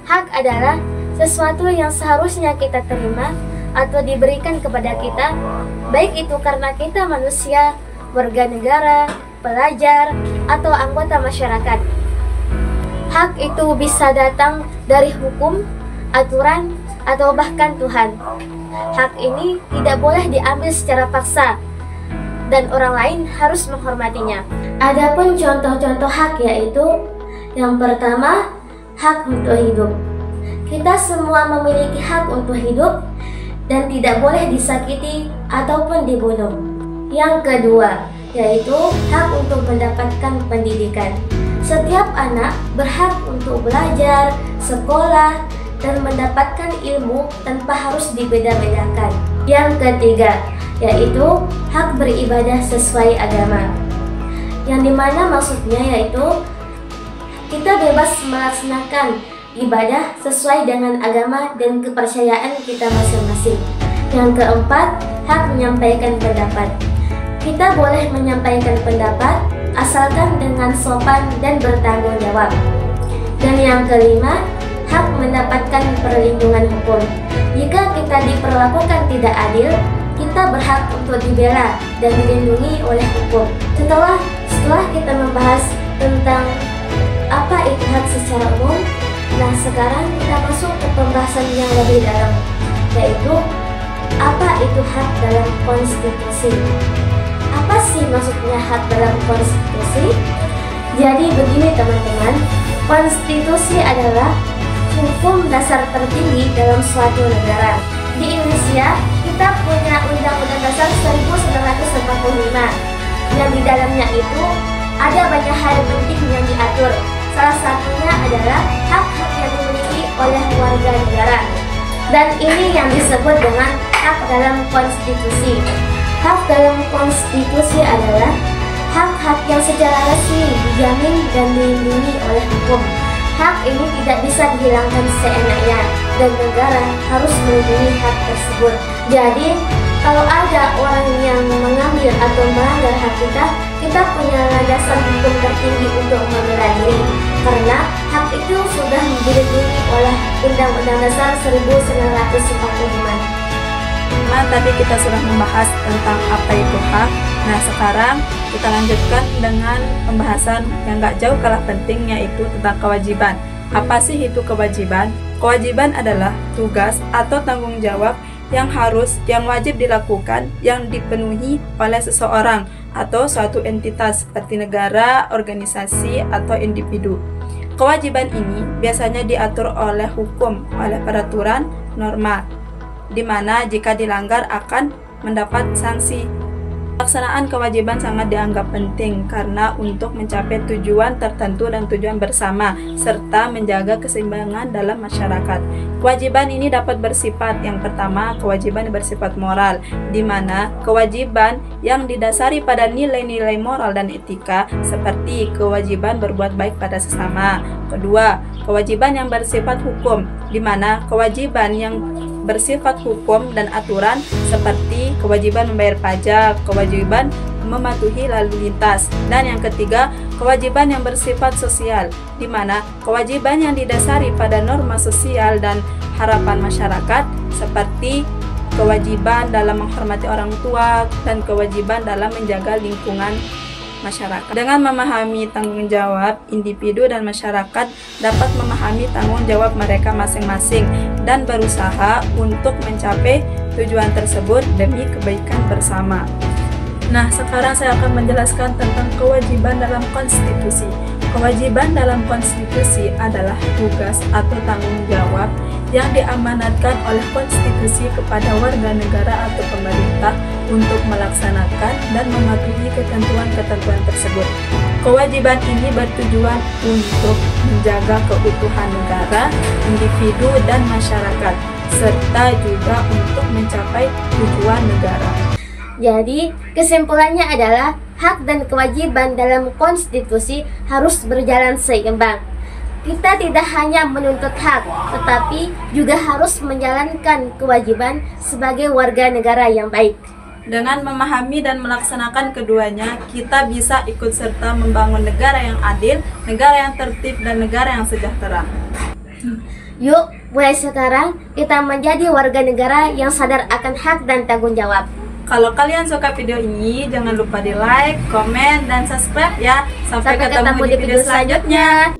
Hak adalah sesuatu yang seharusnya kita terima atau diberikan kepada kita, baik itu karena kita manusia, warga negara, pelajar, atau anggota masyarakat. Hak itu bisa datang dari hukum, aturan, atau bahkan Tuhan. Hak ini tidak boleh diambil secara paksa, dan orang lain harus menghormatinya. Adapun contoh-contoh hak yaitu, yang pertama, hak untuk hidup. Kita semua memiliki hak untuk hidup dan tidak boleh disakiti ataupun dibunuh. Yang kedua, yaitu hak untuk mendapatkan pendidikan. Setiap anak berhak untuk belajar, sekolah, dan mendapatkan ilmu tanpa harus dibeda-bedakan. Yang ketiga, yaitu hak beribadah sesuai agama. Yang dimana maksudnya yaitu kita bebas melaksanakan ibadah sesuai dengan agama dan kepercayaan kita masing-masing. Yang keempat, hak menyampaikan pendapat. Kita boleh menyampaikan pendapat asalkan dengan sopan dan bertanggung jawab. Dan yang kelima, hak mendapatkan perlindungan hukum. Jika kita diperlakukan tidak adil, kita berhak untuk dibela dan dilindungi oleh hukum. Setelah kita membahas tentang apa itu hak secara umum, nah sekarang kita masuk ke pembahasan yang lebih dalam, yaitu apa itu hak dalam konstitusi. Apa sih maksudnya hak dalam konstitusi? Jadi begini teman-teman, konstitusi adalah hukum dasar tertinggi dalam suatu negara. Di Indonesia, kita punya Undang-Undang Dasar 1945 yang di dalamnya itu ada banyak hal penting yang diatur. Salah satunya adalah hak-hak yang dimiliki oleh warga negara. Dan ini yang disebut dengan hak dalam konstitusi. Hak dalam konstitusi adalah hak-hak yang secara resmi dijamin dan dilindungi oleh hukum. Hak ini tidak bisa dihilangkan seenaknya dan negara harus melindungi hak tersebut. Jadi, kalau ada orang yang mengambil atau melanggar hak kita punya landasan hukum tertinggi untuk membela diri. Karena hak itu sudah dilindungi oleh Undang-Undang Dasar 1945. Tadi kita sudah membahas tentang apa itu hak. Nah sekarang kita lanjutkan dengan pembahasan yang gak jauh kalah penting, yaitu tentang kewajiban. Apa sih itu kewajiban? Kewajiban adalah tugas atau tanggung jawab yang wajib dilakukan, yang dipenuhi oleh seseorang atau suatu entitas seperti negara, organisasi, atau individu. Kewajiban ini biasanya diatur oleh hukum, oleh peraturan, norma, di mana jika dilanggar akan mendapat sanksi. Pelaksanaan kewajiban sangat dianggap penting karena untuk mencapai tujuan tertentu dan tujuan bersama, serta menjaga keseimbangan dalam masyarakat. Kewajiban ini dapat bersifat, yang pertama, kewajiban bersifat moral, di mana kewajiban yang didasari pada nilai-nilai moral dan etika, seperti kewajiban berbuat baik pada sesama. Kedua, kewajiban yang bersifat hukum, di mana kewajiban yang bersifat hukum dan aturan seperti kewajiban membayar pajak, kewajiban mematuhi lalu lintas. Dan yang ketiga, kewajiban yang bersifat sosial, di mana kewajiban yang didasari pada norma sosial dan harapan masyarakat seperti kewajiban dalam menghormati orang tua dan kewajiban dalam menjaga lingkungan masyarakat. Dengan memahami tanggung jawab, individu dan masyarakat dapat memahami tanggung jawab mereka masing-masing dan berusaha untuk mencapai tujuan tersebut demi kebaikan bersama. Nah, sekarang saya akan menjelaskan tentang kewajiban dalam konstitusi. Kewajiban dalam konstitusi adalah tugas atau tanggung jawab yang diamanatkan oleh konstitusi kepada warga negara atau pemerintah untuk melaksanakan dan mematuhi ketentuan-ketentuan tersebut. Kewajiban ini bertujuan untuk menjaga keutuhan negara, individu, dan masyarakat, serta juga untuk mencapai tujuan negara. Jadi, kesimpulannya adalah hak dan kewajiban dalam konstitusi harus berjalan seimbang. Kita tidak hanya menuntut hak, tetapi juga harus menjalankan kewajiban sebagai warga negara yang baik. Dengan memahami dan melaksanakan keduanya, kita bisa ikut serta membangun negara yang adil, negara yang tertib, dan negara yang sejahtera. Yuk, mulai sekarang kita menjadi warga negara yang sadar akan hak dan tanggung jawab. Kalau kalian suka video ini, jangan lupa di like, komen, dan subscribe ya. Sampai ketemu di video selanjutnya.